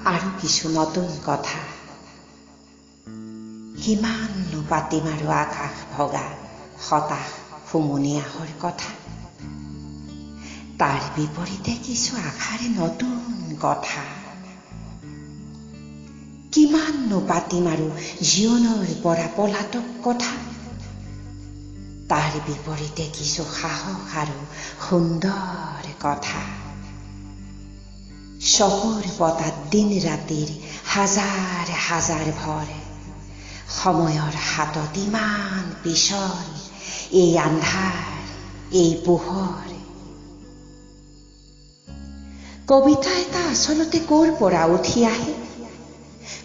আৰু কিছু নতুন কথা। কিমাননো পাতিম আৰু আকাশ ভগা হতাশ হুমুনিয়াহৰ কথা। তাৰ বিপৰীতে কিছু আশাৰে নতুন কথা। কিমাননো পাতিম আৰু জীৱনৰ পৰা পলাতক কথা। তাৰ বিপৰীতে কিছু সাহস আৰু সুন্দৰ কথা। চকুৰ পতাত দিন ৰাতিৰ হাজাৰ হাজাৰ ভৰ, সময়ৰ হাতত ইমান পিছল এই আন্ধাৰ এই পোহৰ। কবিতা এটা আচলতে ক'ৰ পৰা উঠি আহে,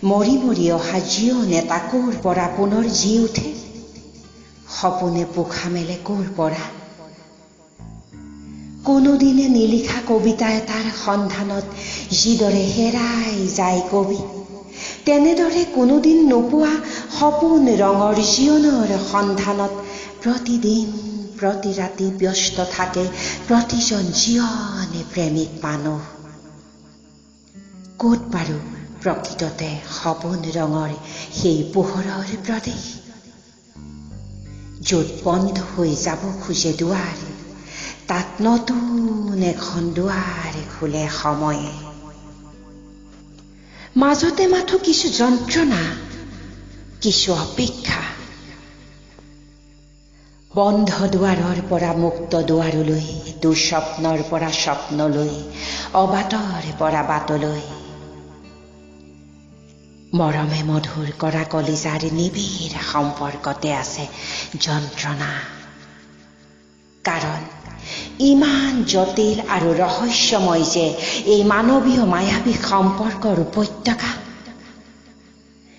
মৰি মৰি অহা জীৱন এটা ক'ৰ পৰা পুনৰ জি উঠে, সপোনে পোখা মেলে ক'ৰ পৰা। কোনোদিনে নিলিখা কবিতা এটাৰ সন্ধানত যিদৰে হেৰাই যায় কবি, তেনেদৰে কোনোদিন নোপোৱা সপোন ৰঙৰ জীৱনৰ সন্ধানত প্ৰতিদিন প্ৰতি ৰাতি ব্যস্ত থাকে প্ৰতিজন জীৱনে প্ৰেমিক মানুহ। ক'ত বাৰু প্ৰকৃততে সপোন ৰঙৰ সেই পোহৰৰ প্ৰদেশ, য'ত বন্ধ হৈ যাব খোজে দুৱাৰ, তাত নতুন এখন দুৱাৰ খোলে সময়ে। মাজতে মাথো কিছু যন্ত্ৰণা, কিছু অপেক্ষা। বন্ধ দুৱাৰৰ পৰা মুক্ত দুৱাৰলৈ, দুঃস্বপ্নৰ পৰা স্বপ্নলৈ, অবাটৰ পৰা বাটলৈ। মৰমে মধুৰ কৰা কলিজাৰ নিবিড় সম্পৰ্কতে আছে যন্ত্ৰণা। কাৰণ ইমান জটিল আৰু ৰহস্যময় যে এই মানৱীয় মায়াবী সম্পৰ্কৰ উপত্যকা।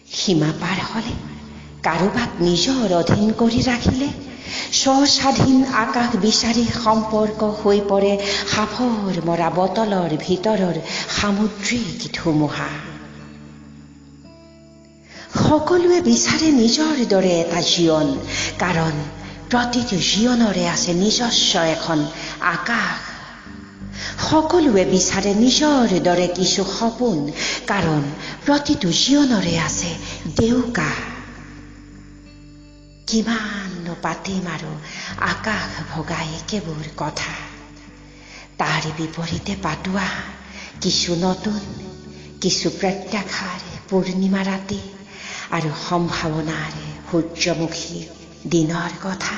সীমা পাৰ হলে, কাৰোবাক নিজৰ অধীন কৰি ৰাখিলে, স্বস্বাধীন আকাশ বিচাৰি সম্পৰ্ক হৈ পৰে সাফৰ মৰা বটলৰ ভিতৰৰ সামুদ্ৰিক ধুমুহা। সকলোৱে বিচাৰে নিজৰ দৰে এটা জীৱন, কাৰণ প্ৰতিটো জীৱনৰে আছে নিজস্ব এখন আকাশ। সকলোৱে বিচাৰে নিজৰ দৰে কিছু সপোন, কাৰণ প্ৰতিটো জীৱনৰে আছে ডেউকা। কিমাননো পাতিম আৰু আকাশ ভগা একেবোৰ কথা। তাৰ বিপৰীতে পাতোৱা কিছু নতুন, কিছু প্ৰত্যাশাৰ পূৰ্ণিমা ৰাতি আৰু সম্ভাৱনাৰ সূৰ্যমুখী দিনৰ কথা।